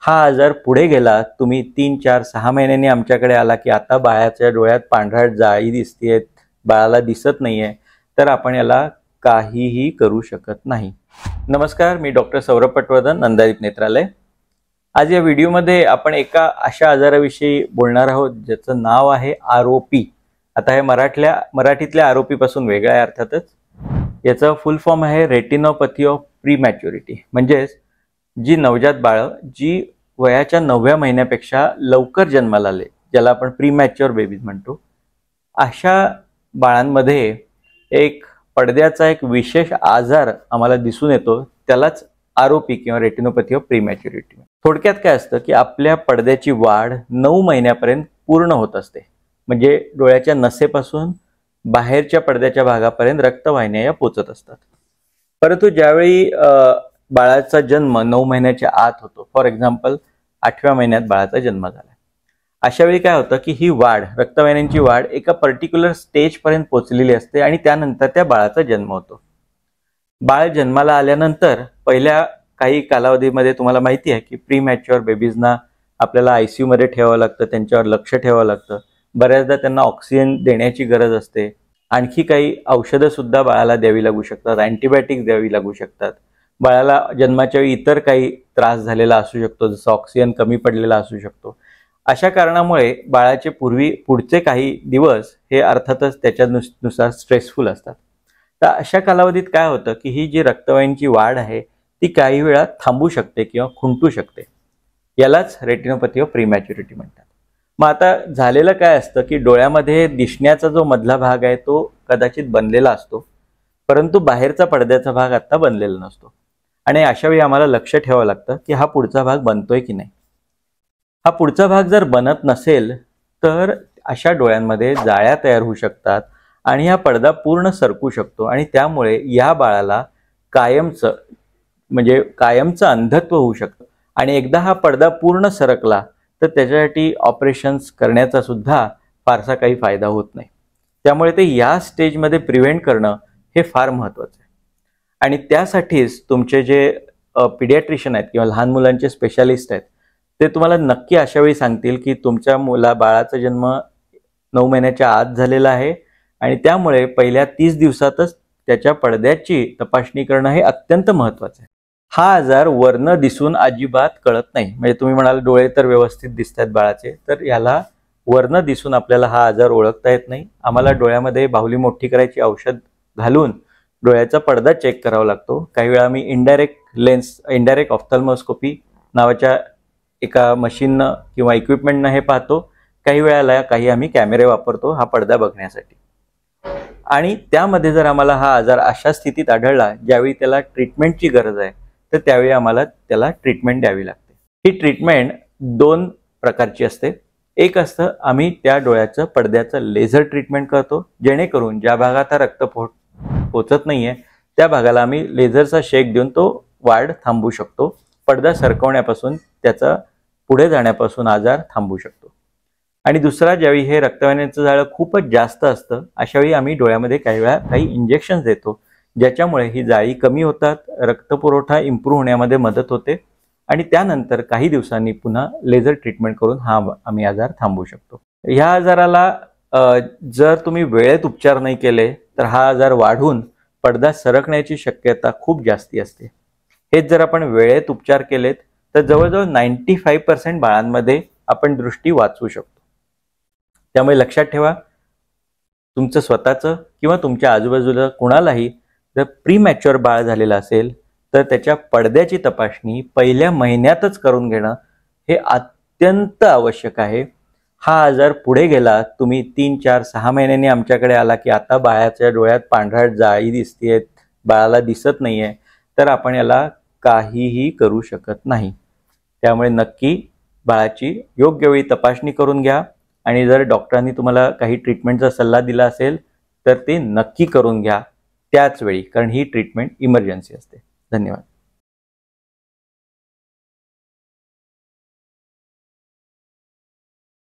हा आजार पुढे गेला, तुम्ही 3, 4, 6 महिन्यांनी आमच्याकडे आला की आता बाळाच्या डोळ्यात पांढऱ्या जाळी दिसतेत, बाळाला दिसत नाहीये, तर आपण याला काहीही करू शकत नाही. नमस्कार, मी डॉक्टर सौरभ पटवर्धन, नंदादीप नेत्रालय. आज या व्हिडिओमध्ये आपण एका अशा आजाराविषयी बोलणार आहोत ज्याचं नाव आहे आरोपी. आता हे मराठीतल्या आरोपी पासून वेगळं आहे अर्थातच. याचा फुल फॉर्म आहे रेटिनोपॅथी ऑफ प्रीमॅच्युरिटी. म्हणजेच जी नवजात बाळं जी वयाच्या 9व्या महिन्यापेक्षा लवकर जन्माला आले, ज्याला आपण प्रीमॅच्युअर बेबीज म्हणतो, अशा बाळांमध्ये एक पडद्याचा एक विशेष आजार आम्हाला दिसून येतो, त्यालाच आरोपी किंवा रेटिनोपॅथी ऑफ प्रीमॅच्युरिटी. थोडक्यात काय असतं की आपल्या पडद्याची वाढ 9 महिन्यापर्यंत पूर्ण होत असते. म्हणजे डोळ्याच्या नसेपासून बाहेरच्या पडद्याच्या भागापर्यंत रक्तवाहिन्या या पोचत असतात. परंतु ज्यावेळी बाळाचा जन्म 9 महिन्याच्या आत होतो, फॉर एक्झाम्पल 8व्या महिन्यात बाळाचा जन्म झाला, अशा वेळी काय होतं की ही वाढ, रक्तवाहिन्यांची वाढ एका पर्टिक्युलर स्टेजपर्यंत पोहोचलेली असते आणि त्यानंतर त्या बाळाचा जन्म होतो. बाळ जन्माला आल्यानंतर पहिल्या काही कालावधीमध्ये तुम्हाला माहिती आहे की प्रीमॅच्युअर बेबीजना आपल्याला ICU मध्ये ठेवावं लागतं, त्यांच्यावर लक्ष ठेवावं लागतं. बऱ्याचदा त्यांना ऑक्सिजन देण्याची गरज असते. आणखी काही औषधं सुद्धा बाळाला द्यावी लागू शकतात, अँटीबायोटिक्स द्यावी लागू शकतात. बाळाला जन्माच्या वेळी इतर काही त्रास झालेला असू शकतो, जसं ऑक्सिजन कमी पडलेला असू शकतो. अशा कारणामुळे बाळाचे पुढचे काही दिवस हे अर्थातच त्याच्यानुसार स्ट्रेसफुल असतात. तर अशा कालावधीत काय होतं की ही जी रक्तवाहिन्यांची वाढ आहे ती काही वेळा थांबू शकते किंवा खुंटू शकते. यालाच रेटिनोपॅथी ऑफ प्रीमॅच्युरिटी म्हणतात. मग आता झालेलं काय असतं की डोळ्यामध्ये दिसण्याचा जो मधला भाग आहे तो कदाचित बनलेला असतो, परंतु बाहेरचा पडद्याचा भाग आता बनलेला नसतो. आणि अशा वेळी आम्हाला लक्ष ठेवावं लागतं की हा पुढचा भाग बनतोय की नाही. हा पुढचा भाग जर बनत नसेल तर अशा डोळ्यांमध्ये जाळ्या तयार होऊ शकतात आणि हा पडदा पूर्ण सरकू शकतो आणि त्यामुळे या बाळाला कायमचं अंधत्व होऊ शकतं. आणि एकदा हा पडदा पूर्ण सरकला तर त्याच्यासाठी ऑपरेशन्स करण्याचा सुद्धा फारसा काही फायदा होत नाही. त्यामुळे ते या स्टेजमध्ये प्रिव्हेंट करणं हे फार महत्त्वाचं आहे. आणि त्यासाठीच तुमचे जे पिडियाट्रिशियन आहेत किंवा लहान मुलांचे स्पेशालिस्ट आहेत ते तुम्हाला नक्की अशा वेळी सांगतील की तुमच्या बाळाचा जन्म 9 महिन्याच्या आत झालेला आहे आणि त्यामुळे पहिल्या 30 दिवसातच त्याच्या पडद्याची तपासणी करणं हे अत्यंत महत्त्वाचं आहे. हा आजार वरनं दिसून अजिबात कळत नाही. म्हणजे तुम्ही म्हणाल डोळे तर व्यवस्थित दिसतात बाळाचे, तर याला वरनं दिसून आपल्याला हा आजार ओळखता येत नाही. आम्हाला डोळ्यामध्ये बाहुली मोठी करायची औषध घालून डोळ्याचा पडदा चेक करावा लागतो. काही वेळा आम्ही इंडायरेक्ट ऑफ्थॅल्मोस्कोपी नावाच्या एका मशीननं किंवा इक्विपमेंटनं हे पाहतो. काही वेळाला आम्ही कॅमेरे वापरतो हा पडदा बघण्यासाठी. आणि त्यामध्ये जर आम्हाला हा आजार अशा स्थितीत आढळला ज्यावेळी त्याला ट्रीटमेंटची गरज आहे तर त्यावेळी आम्हाला त्याला ट्रीटमेंट द्यावी लागते. ही ट्रीटमेंट 2 प्रकारची असते. एक असतं आम्ही त्या डोळ्याचं पडद्याचं लेझर ट्रीटमेंट करतो, जेणेकरून ज्या भागात हा रक्त पोचत नाहीये त्या भागाला आम्ही लेझरचा शेक देऊन तो वाढ थांबवू शकतो. पडदा सरकवण्यापासून, त्याचा पुढे जाण्यापासून आजार थांबवू शकतो. आणि दुसरा, ज्यावेळी हे रक्तवाहिन्यांचं जाळं खूपच जास्त असतं अशा वेळी आम्ही डोळ्यामध्ये काही इंजेक्शन्स देतो, ज्याच्यामुळे ही जाळी कमी होतात, रक्तपुरवठा इम्प्रूव्ह होण्यामध्ये मदत होते आणि त्यानंतर काही दिवसांनी पुन्हा लेझर ट्रीटमेंट करून आम्ही आजार थांबवू शकतो. ह्या आजाराला जर तुम्ही वेळेत उपचार नाही केले तर हा आजार वाढून पडदा सरकण्याची शक्यता खूप जास्ती असते. हेच जर आपण वेळेत उपचार केलेत तर जवळजवळ 95% बाळांमध्ये आपण दृष्टी वाचवू शकतो. त्यामुळे लक्षात ठेवा, तुमचं स्वतःचं किंवा तुमच्या आजूबाजूला कुणालाही जर प्रीमॅच्युअर बाळ झालेलं असेल तर त्याच्या पडद्याची तपासणी पहिल्या महिन्यातच करून घेणं हे अत्यंत आवश्यक आहे. हा आजार पुढे गेला, तुम्ही 3, 4, 6 महिन्यांनी आमच्याकडे आला की आता बाळाच्या डोळ्यात पांढऱ्या जाळी दिसतेत, बाळाला दिसत नाहीये, तर आपण याला काहीही करू शकत नाही. त्यामुळे नक्की बाळाची योग्य वेळी तपासणी करून घ्या आणि जर डॉक्टरांनी तुम्हाला काही ट्रीटमेंटचा सल्ला दिला असेल तर ते नक्की करून घ्या त्याच वेळी, कारण ही ट्रीटमेंट इमर्जन्सी असते. धन्यवाद.